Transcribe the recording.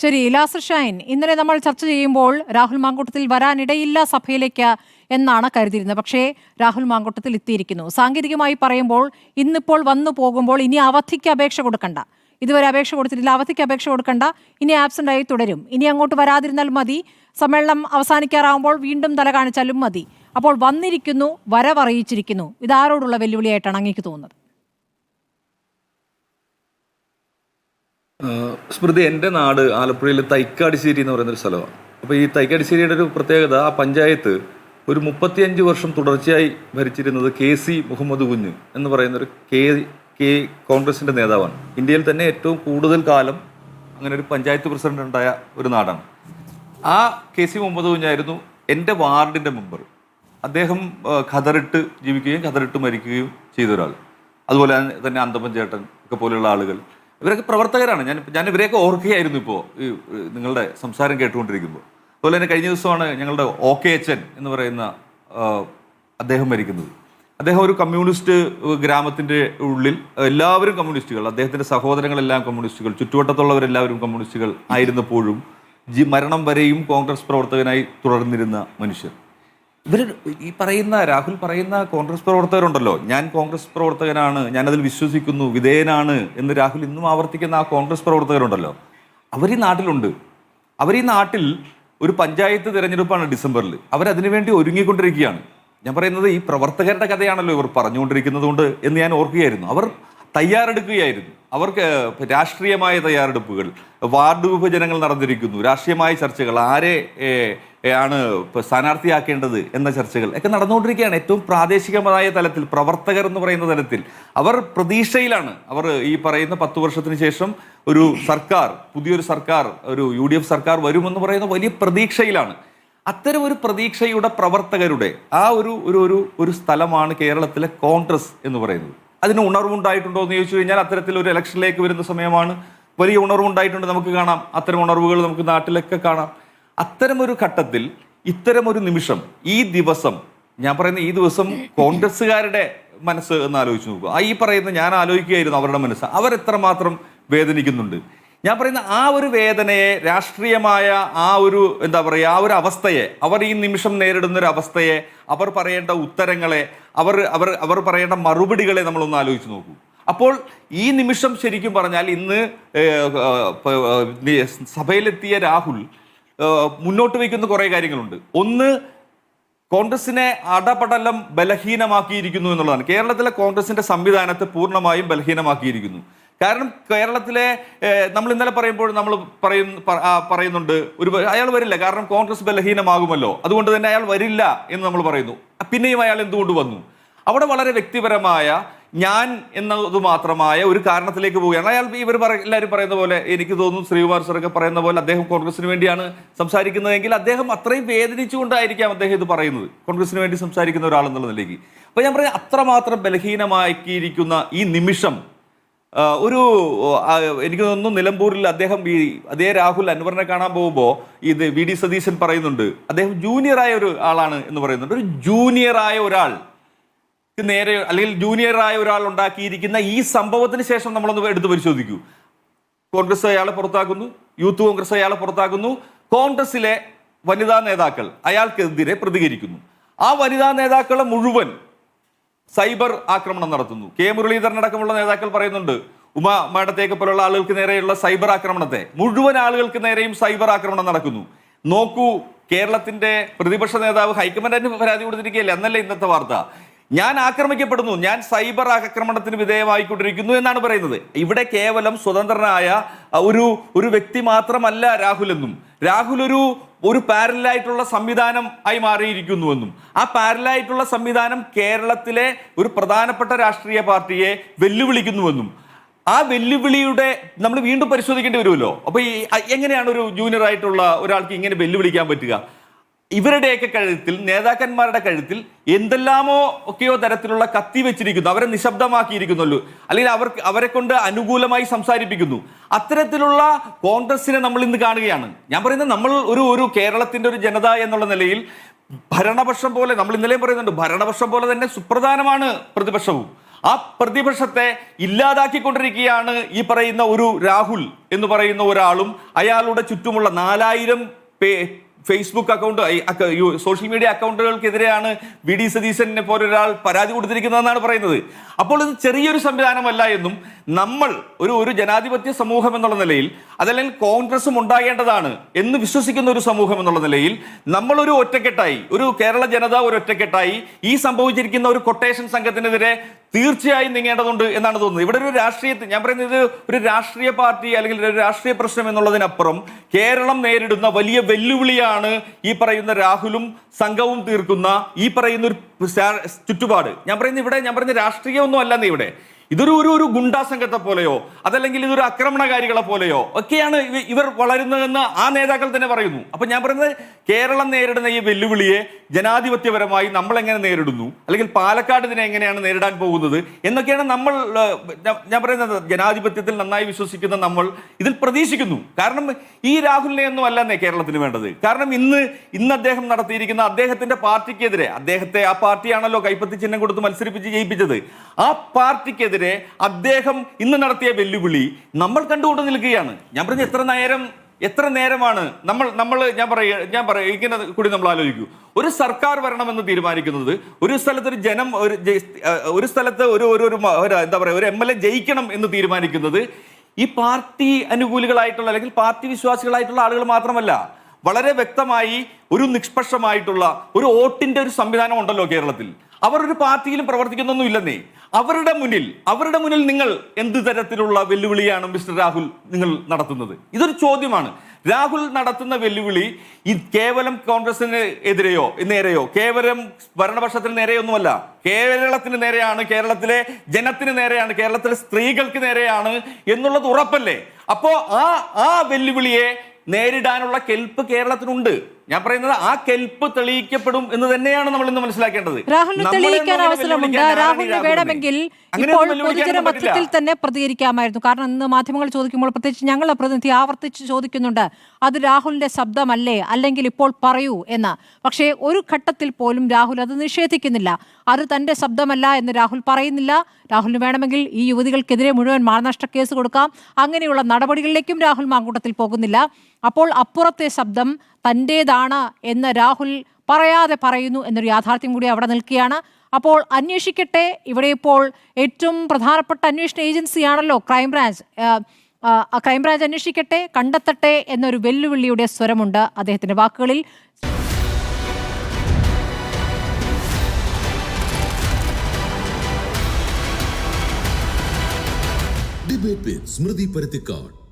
ശരി, ലാസർ ഷൈൻ, ഇന്നലെ നമ്മൾ ചർച്ച ചെയ്യുമ്പോൾ രാഹുൽ മാങ്കൂട്ടത്തിൽ വരാനിടയില്ല സഭയിലേക്ക് എന്നാണ് കരുതിയിരുന്നത്. പക്ഷേ രാഹുൽ മാങ്കൂട്ടത്തിൽ എത്തിയിരിക്കുന്നു. സാങ്കേതികമായി പറയുമ്പോൾ ഇന്നിപ്പോൾ വന്നു പോകുമ്പോൾ ഇനി അവധിക്ക് അപേക്ഷ കൊടുക്കണ്ട, ഇതുവരെ അപേക്ഷ കൊടുത്തിട്ടില്ല, അവധിക്ക് അപേക്ഷ കൊടുക്കണ്ട, ഇനി ആബ്സെന്റ് ആയി തുടരും, ഇനി അങ്ങോട്ട് വരാതിരുന്നാൽ മതി, സമ്മേളനം അവസാനിക്കാറാവുമ്പോൾ വീണ്ടും തല കാണിച്ചാലും മതി. അപ്പോൾ വന്നിരിക്കുന്നു, വരവറിയിച്ചിരിക്കുന്നു. ഇതാരോടുള്ള വെല്ലുവിളിയായിട്ടാണ് അങ്ങേക്ക് തോന്നുന്നത്? സ്മൃതി, എൻ്റെ നാട് ആലപ്പുഴയിൽ തൈക്കാടിശ്ശേരി എന്ന് പറയുന്നൊരു സ്ഥലമാണ്. അപ്പോൾ ഈ തൈക്കാടിശ്ശേരിയുടെ ഒരു പ്രത്യേകത, ആ പഞ്ചായത്ത് ഒരു 35 വർഷം തുടർച്ചയായി ഭരിച്ചിരുന്നത് KC മുഹമ്മദ് കുഞ്ഞ് എന്ന് പറയുന്നൊരു കോൺഗ്രസിൻ്റെ നേതാവാണ്. ഇന്ത്യയിൽ തന്നെ ഏറ്റവും കൂടുതൽ കാലം അങ്ങനെ ഒരു പഞ്ചായത്ത് പ്രസിഡന്റ് ഉണ്ടായ ഒരു നാടാണ്. ആ KC മുഹമ്മദ് കുഞ്ഞായിരുന്നു എൻ്റെ വാർഡിൻ്റെ മെമ്പർ. അദ്ദേഹം ഖദറിട്ട് ജീവിക്കുകയും ഖദറിട്ട് മരിക്കുകയും ചെയ്ത ഒരാൾ. അതുപോലെ തന്നെ അന്തപ്പൻ ചേട്ടൻ ഒക്കെ പോലെയുള്ള ആളുകൾ, ഇവരൊക്കെ പ്രവർത്തകരാണ്. ഞാൻ ഇവരെയൊക്കെ ഓർക്കുകയായിരുന്നു ഇപ്പോൾ ഈ നിങ്ങളുടെ സംസാരം കേട്ടുകൊണ്ടിരിക്കുമ്പോൾ. അതുപോലെ തന്നെ കഴിഞ്ഞ ദിവസമാണ് ഞങ്ങളുടെ OKHN എന്ന് പറയുന്ന അദ്ദേഹം മരിക്കുന്നത്. അദ്ദേഹം ഒരു കമ്മ്യൂണിസ്റ്റ് ഗ്രാമത്തിൻ്റെ ഉള്ളിൽ എല്ലാവരും കമ്മ്യൂണിസ്റ്റുകൾ, അദ്ദേഹത്തിൻ്റെ സഹോദരങ്ങളെല്ലാം കമ്മ്യൂണിസ്റ്റുകൾ, ചുറ്റുവട്ടത്തുള്ളവരെല്ലാവരും കമ്മ്യൂണിസ്റ്റുകൾ ആയിരുന്നപ്പോഴും മരണം വരെയും കോൺഗ്രസ് പ്രവർത്തകനായി തുടർന്നിരുന്ന മനുഷ്യർ. ഇവർ ഈ പറയുന്ന രാഹുൽ പറയുന്ന കോൺഗ്രസ് പ്രവർത്തകരുണ്ടല്ലോ, ഞാൻ കോൺഗ്രസ് പ്രവർത്തകനാണ്, ഞാനതിൽ വിശ്വസിക്കുന്നു, വിധേയനാണ് എന്ന് രാഹുൽ ഇന്നും ആവർത്തിക്കുന്ന ആ കോൺഗ്രസ് പ്രവർത്തകരുണ്ടല്ലോ, അവർ ഈ നാട്ടിലുണ്ട്. അവർ ഈ നാട്ടിൽ ഒരു പഞ്ചായത്ത് തിരഞ്ഞെടുപ്പാണ് ഡിസംബറിൽ. അവരതിനുവേണ്ടി ഒരുങ്ങിക്കൊണ്ടിരിക്കുകയാണ്. ഞാൻ പറയുന്നത് ഈ പ്രവർത്തകരുടെ കഥയാണല്ലോ ഇവർ പറഞ്ഞുകൊണ്ടിരിക്കുന്നത് കൊണ്ട് എന്ന് ഞാൻ ഓർക്കുകയായിരുന്നു. അവർ തയ്യാറെടുക്കുകയായിരുന്നു. അവർക്ക് രാഷ്ട്രീയമായ തയ്യാറെടുപ്പുകൾ, വാർഡ് വിഭജനങ്ങൾ നടന്നിരിക്കുന്നു, രാഷ്ട്രീയമായ ചർച്ചകൾ, ആരെ ആണ് സ്ഥാനാർത്ഥിയാക്കേണ്ടത് എന്ന ചർച്ചകൾ ഒക്കെ നടന്നുകൊണ്ടിരിക്കുകയാണ്. ഏറ്റവും പ്രാദേശികമായ തലത്തിൽ, പ്രവർത്തകർ എന്ന് പറയുന്ന തലത്തിൽ അവർ പ്രതീക്ഷയിലാണ്. അവർ ഈ പറയുന്ന 10 വർഷത്തിന് ശേഷം ഒരു സർക്കാർ, പുതിയൊരു സർക്കാർ, ഒരു UDF സർക്കാർ വരുമെന്ന് പറയുന്ന വലിയ പ്രതീക്ഷയിലാണ്. അത്തരം ഒരു പ്രതീക്ഷയുടെ പ്രവർത്തകരുടെ ആ ഒരു സ്ഥലമാണ് കേരളത്തിലെ കോൺഗ്രസ് എന്ന് പറയുന്നത്. അതിന് ഉണർവുണ്ടായിട്ടുണ്ടോ എന്ന് ചോദിച്ചു കഴിഞ്ഞാൽ അത്തരത്തിൽ ഒരു ഇലക്ഷനിലേക്ക് വരുന്ന സമയമാണ്. വലിയ ഉണർവുണ്ടായിട്ടുണ്ട്, നമുക്ക് കാണാം. അത്തരം ഉണർവുകൾ നമുക്ക് നാട്ടിലൊക്കെ കാണാം. അത്തരമൊരു ഘട്ടത്തിൽ ഇത്തരമൊരു നിമിഷം, ഈ ദിവസം, ഞാൻ പറയുന്ന ഈ ദിവസം കോൺഗ്രസ്സുകാരുടെ മനസ്സ് എന്ന് ആലോചിച്ച് നോക്കുക. ഈ പറയുന്ന ഞാൻ ആലോചിക്കുകയായിരുന്നു അവരുടെ മനസ്സ്, അവരെത്രമാത്രം വേദനിക്കുന്നുണ്ട്. ഞാൻ പറയുന്ന ആ ഒരു വേദനയെ, രാഷ്ട്രീയമായ ആ ഒരു എന്താ പറയുക, ആ ഒരു അവസ്ഥയെ, അവർ ഈ നിമിഷം നേരിടുന്ന ഒരു അവസ്ഥയെ, അവർ പറയേണ്ട ഉത്തരങ്ങളെ, അവർ പറയേണ്ട മറുപടികളെ നമ്മളൊന്ന് ആലോചിച്ച് നോക്കൂ. അപ്പോൾ ഈ നിമിഷം ശരിക്കും പറഞ്ഞാൽ ഇന്ന് സഭയിലെത്തിയ രാഹുൽ മുന്നോട്ട് വയ്ക്കുന്ന കുറേ കാര്യങ്ങളുണ്ട്. ഒന്ന്, കോൺഗ്രസിനെ അടപടലം ബലഹീനമാക്കിയിരിക്കുന്നു എന്നുള്ളതാണ്. കേരളത്തിലെ കോൺഗ്രസിന്റെ സംവിധാനത്തെ പൂർണ്ണമായും ബലഹീനമാക്കിയിരിക്കുന്നു. കാരണം കേരളത്തിലെ നമ്മൾ ഇന്നലെ പറയുമ്പോൾ നമ്മൾ പറയുന്നുണ്ട് അയാൾ വരില്ല, കാരണം കോൺഗ്രസ് ബലഹീനമാകുമല്ലോ, അതുകൊണ്ട് തന്നെ അയാൾ വരില്ല എന്ന് നമ്മൾ പറയുന്നു. പിന്നെയും അയാൾ എന്തുകൊണ്ട് വന്നു? അവിടെ വളരെ വ്യക്തിപരമായ ഞാൻ എന്നത് മാത്രമായ ഒരു കാരണത്തിലേക്ക് പോവുകയാണ് അയാൾ. എല്ലാവരും പറയുന്ന പോലെ, എനിക്ക് തോന്നുന്നു ശ്രീകുമാർ സാറൊക്കെ പറയുന്ന പോലെ, അദ്ദേഹം കോൺഗ്രസിന് വേണ്ടിയാണ് സംസാരിക്കുന്നതെങ്കിൽ അദ്ദേഹം അത്രയും വേദനിച്ചുകൊണ്ടായിരിക്കാം അദ്ദേഹം ഇത് പറയുന്നത്, കോൺഗ്രസിന് വേണ്ടി സംസാരിക്കുന്ന ഒരാളെന്നുള്ള നിലയ്ക്ക്. അപ്പോൾ ഞാൻ പറയാം, അത്രമാത്രം ബലഹീനമാക്കിയിരിക്കുന്ന ഈ നിമിഷം എനിക്ക് തോന്നുന്നു നിലമ്പൂരിൽ അദ്ദേഹം അതേ രാഹുൽ അൻവറിനെ കാണാൻ പോകുമ്പോൾ ഇത് VD സതീശൻ പറയുന്നുണ്ട്, അദ്ദേഹം ജൂനിയറായ ഒരു ആളാണ് എന്ന് പറയുന്നുണ്ട്. ഒരു ജൂനിയറായ ഒരാൾ നേരെ, അല്ലെങ്കിൽ ജൂനിയറായ ഒരാൾ ഉണ്ടാക്കിയിരിക്കുന്ന ഈ സംഭവത്തിന് ശേഷം നമ്മളൊന്ന് എടുത്ത് പരിശോധിക്കൂ. കോൺഗ്രസ് അയാളെ പുറത്താക്കുന്നു, യൂത്ത് കോൺഗ്രസ് അയാളെ പുറത്താക്കുന്നു, കോൺഗ്രസിലെ വനിതാ നേതാക്കൾ അയാൾക്കെതിരെ പ്രതികരിക്കുന്നു. ആ വനിതാ നേതാക്കളെ മുഴുവൻ സൈബർ ആക്രമണം നടത്തുന്നു. മുരളീധരൻ അടക്കമുള്ള നേതാക്കൾ പറയുന്നുണ്ട്, ഉമാ മാഡത്തേക്ക് പോലുള്ള ആളുകൾക്ക് നേരെയുള്ള സൈബർ ആക്രമണത്തെ, മുഴുവൻ ആളുകൾക്ക് നേരെയും സൈബർ ആക്രമണം നടക്കുന്നു. നോക്കൂ, കേരളത്തിന്റെ പ്രതിപക്ഷ നേതാവ് ഹൈക്കമാൻഡിന് പരാതി കൊടുത്തിരിക്കുകയല്ലേ, എന്നല്ലേ ഇന്നത്തെ വാർത്ത. ഞാൻ ആക്രമിക്കപ്പെടുന്നു, ഞാൻ സൈബർ ആക്രമണത്തിന് വിധേയമായിക്കൊണ്ടിരിക്കുന്നു എന്നാണ് പറയുന്നത്. ഇവിടെ കേവലം സ്വതന്ത്രനായ ഒരു വ്യക്തി മാത്രമല്ല രാഹുൽ എന്നും, രാഹുൽ ഒരു പാരലായിട്ടുള്ള സംവിധാനം ആയി മാറിയിരിക്കുന്നുവെന്നും, ആ പാരലായിട്ടുള്ള സംവിധാനം കേരളത്തിലെ ഒരു പ്രധാനപ്പെട്ട രാഷ്ട്രീയ പാർട്ടിയെ വെല്ലുവിളിക്കുന്നുവെന്നും, ആ വെല്ലുവിളിയുടെ നമ്മൾ വീണ്ടും പരിശോധിക്കേണ്ടി വരുമല്ലോ. അപ്പൊ എങ്ങനെയാണ് ഒരു ജൂനിയർ ആയിട്ടുള്ള ഒരാൾക്ക് ഇങ്ങനെ വെല്ലുവിളിക്കാൻ പറ്റുക? ഇവരുടെയൊക്കെ കഴുത്തിൽ, നേതാക്കന്മാരുടെ കഴുത്തിൽ എന്തെല്ലാമോ ഒക്കെയോ തരത്തിലുള്ള കത്തി വെച്ചിരിക്കുന്നു, അവരെ നിശബ്ദമാക്കിയിരിക്കുന്നല്ലോ, അല്ലെങ്കിൽ അവരെ കൊണ്ട് അനുകൂലമായി സംസാരിപ്പിക്കുന്നു. അത്തരത്തിലുള്ള കോൺഗ്രസിനെ നമ്മൾ ഇന്ന് കാണുകയാണ്. ഞാൻ പറയുന്നത്, നമ്മൾ ഒരു കേരളത്തിന്റെ ഒരു ജനത എന്നുള്ള നിലയിൽ ഭരണപക്ഷം പോലെ, നമ്മൾ ഇന്നലെയും പറയുന്നുണ്ട്, ഭരണപക്ഷം പോലെ തന്നെ സുപ്രധാനമാണ് പ്രതിപക്ഷവും. ആ പ്രതിപക്ഷത്തെ ഇല്ലാതാക്കിക്കൊണ്ടിരിക്കുകയാണ് ഈ പറയുന്ന ഒരു രാഹുൽ എന്ന് പറയുന്ന ഒരാളും അയാളുടെ ചുറ്റുമുള്ള 4000 ഫേസ്ബുക്ക് അക്കൗണ്ട് സോഷ്യൽ മീഡിയ അക്കൗണ്ടുകൾക്കെതിരെയാണ് വി ഡി സതീശനെ പോലെ ഒരാൾ പരാതി കൊടുത്തിരിക്കുന്നതെന്നാണ് പറയുന്നത്. അപ്പോൾ ഇത് ചെറിയൊരു സംവിധാനമല്ല എന്നും നമ്മൾ ഒരു ജനാധിപത്യ സമൂഹം എന്നുള്ള നിലയിൽ അതല്ലെങ്കിൽ കോൺഗ്രസും ഉണ്ടാകേണ്ടതാണ് എന്ന് വിശ്വസിക്കുന്ന ഒരു സമൂഹം എന്നുള്ള നിലയിൽ നമ്മളൊരു ഒറ്റക്കെട്ടായി, ഒരു കേരള ജനത ഒരു ഒറ്റക്കെട്ടായി ഈ സംഭവിച്ചിരിക്കുന്ന ഒരു കൊട്ടേഷൻ സംഘത്തിനെതിരെ തീർച്ചയായും നീങ്ങേണ്ടതുണ്ട് എന്നാണ് തോന്നുന്നത്. ഇവിടെ ഒരു രാഷ്ട്രീയത്തിൽ ഞാൻ പറയുന്നത് ഒരു രാഷ്ട്രീയ പാർട്ടി അല്ലെങ്കിൽ ഒരു രാഷ്ട്രീയ പ്രശ്നം എന്നുള്ളതിനപ്പുറം കേരളം നേരിടുന്ന വലിയ വെല്ലുവിളിയാണ് ഈ പറയുന്ന രാഹുലും സംഘവും തീർക്കുന്ന ഈ പറയുന്ന ഒരു ചുറ്റുപാട്. ഞാൻ പറയുന്ന രാഷ്ട്രീയമൊന്നും അല്ലെന്ന് ഇവിടെ ഇതൊരു ഗുണ്ടാ സംഘത്തെ പോലെയോ അതല്ലെങ്കിൽ ഇതൊരു ആക്രമണകാരികളെ പോലെയോ ഒക്കെയാണ് ഇവർ വളരുന്നതെന്ന് ആ നേതാക്കൾ തന്നെ പറയുന്നു. അപ്പൊ ഞാൻ പറയുന്നത് കേരളം നേരിടുന്ന ഈ വെല്ലുവിളിയെ ജനാധിപത്യപരമായി നമ്മൾ എങ്ങനെ നേരിടുന്നു, അല്ലെങ്കിൽ പാലക്കാട് ഇതിനെ എങ്ങനെയാണ് നേരിടാൻ പോകുന്നത് എന്നൊക്കെയാണ് നമ്മൾ, ഞാൻ പറയുന്നത് ജനാധിപത്യത്തിൽ നന്നായി വിശ്വസിക്കുന്ന നമ്മൾ ഇതിൽ പ്രതീക്ഷിക്കുന്നു. കാരണം ഈ രാഹുലിനെ ഒന്നും അല്ലെന്നേ കേരളത്തിന് വേണ്ടത്. കാരണം ഇന്ന് അദ്ദേഹം നടത്തിയിരിക്കുന്ന അദ്ദേഹത്തിന്റെ പാർട്ടിക്കെതിരെ, അദ്ദേഹത്തെ ആ പാർട്ടിയാണല്ലോ കൈപ്പത്തി ചിഹ്നം കൊടുത്ത് മത്സരിപ്പിച്ച് ജയിപ്പിച്ചത്, ആ പാർട്ടിക്കെതിരെ അദ്ദേഹം ഇന്ന് നടത്തിയ വെല്ലുവിളി നമ്മൾ കണ്ടുകൊണ്ട് നിൽക്കുകയാണ്. ഞാൻ പറഞ്ഞ എത്ര നേരമാണ് നമ്മൾ ഞാൻ പറയുക ഇങ്ങനെ കൂടി നമ്മൾ ആലോചിക്കൂ. ഒരു സർക്കാർ വരണമെന്ന് തീരുമാനിക്കുന്നത്, ഒരു സ്ഥലത്ത് ഒരു ജനം ഒരു സ്ഥലത്ത് എന്താ പറയുക ഒരു MLA ജയിക്കണം എന്ന് തീരുമാനിക്കുന്നത് ഈ പാർട്ടി അനുകൂലികളായിട്ടുള്ള അല്ലെങ്കിൽ പാർട്ടി വിശ്വാസികളായിട്ടുള്ള ആളുകൾ മാത്രമല്ല, വളരെ വ്യക്തമായി ഒരു നിഷ്പക്ഷമായിട്ടുള്ള ഒരു വോട്ടിന്റെ ഒരു സംവിധാനം ഉണ്ടല്ലോ കേരളത്തിൽ. അവർ ഒരു പാർട്ടിയിലും പ്രവർത്തിക്കുന്നൊന്നും ഇല്ലെന്നേ. അവരുടെ മുന്നിൽ നിങ്ങൾ എന്ത് തരത്തിലുള്ള വെല്ലുവിളിയാണ് മിസ്റ്റർ രാഹുൽ നിങ്ങൾ നടത്തുന്നത്? ഇതൊരു ചോദ്യമാണ്. രാഹുൽ നടത്തുന്ന വെല്ലുവിളി കേവലം കോൺഗ്രസിന് നേരെയോ കേവലം ഭരണപക്ഷത്തിന് നേരെയൊന്നുമല്ല, കേരളത്തിന് നേരെയാണ്, കേരളത്തിലെ ജനത്തിന് നേരെയാണ്, കേരളത്തിലെ സ്ത്രീകൾക്ക് നേരെയാണ് എന്നുള്ളത് ഉറപ്പല്ലേ? അപ്പോ ആ വെല്ലുവിളിയെ നേരിടാനുള്ള കെൽപ്പ് കേരളത്തിനുണ്ട്. ഞാൻ പറയുന്നത് ആ കെൽപ്പ് തെളിയിക്കപ്പെടും എന്ന് തന്നെയാണ് നമ്മൾ ഇന്ന് മനസ്സിലാക്കേണ്ടത്. രാഹുലിന് തെളിയിക്കാൻ അവസരമുണ്ട്. രാഹുലിന് വേണമെങ്കിൽ ഇപ്പോൾ പൊതുജന മധ്യത്തിൽ തന്നെ പ്രതികരിക്കാമായിരുന്നു. കാരണം ഇന്ന് മാധ്യമങ്ങൾ ചോദിക്കുമ്പോൾ, പ്രത്യേകിച്ച് ഞങ്ങളുടെ പ്രതിനിധി ആവർത്തിച്ച് ചോദിക്കുന്നുണ്ട്, അത് രാഹുലിന്റെ ശബ്ദമല്ലേ, അല്ലെങ്കിൽ ഇപ്പോൾ പറയൂ എന്ന്. പക്ഷേ ഒരു ഘട്ടത്തിൽ പോലും രാഹുൽ അത് നിഷേധിക്കുന്നില്ല. അത് തന്റെ ശബ്ദമല്ല എന്ന് രാഹുൽ പറയുന്നില്ല. രാഹുലിന് വേണമെങ്കിൽ ഈ യുവതികൾക്കെതിരെ മുഴുവൻ മാനനഷ്ട കേസ് കൊടുക്കാം. അങ്ങനെയുള്ള നടപടികളിലേക്കും രാഹുൽ മാങ്കൂട്ടത്തിൽ പോകുന്നില്ല. അപ്പോൾ അപ്പുറത്തെ ശബ്ദം തൻ്റേതാണ് എന്ന് രാഹുൽ പറയാതെ പറയുന്നു എന്നൊരു യാഥാർത്ഥ്യം കൂടി അവിടെ നിൽക്കുകയാണ്. അപ്പോൾ അന്വേഷിക്കട്ടെ. ഇവിടെ ഇപ്പോൾ ഏറ്റവും പ്രധാനപ്പെട്ട അന്വേഷണ ഏജൻസിയാണല്ലോ ക്രൈംബ്രാഞ്ച്. ക്രൈംബ്രാഞ്ച് അന്വേഷിക്കട്ടെ, കണ്ടെത്തട്ടെ എന്നൊരു വെല്ലുവിളിയുടെ സ്വരമുണ്ട് അദ്ദേഹത്തിന്റെ വാക്കുകളിൽ. ഡിബേറ്റ് വിത്ത് സ്മൃതി പരുത്തിക്കാട്.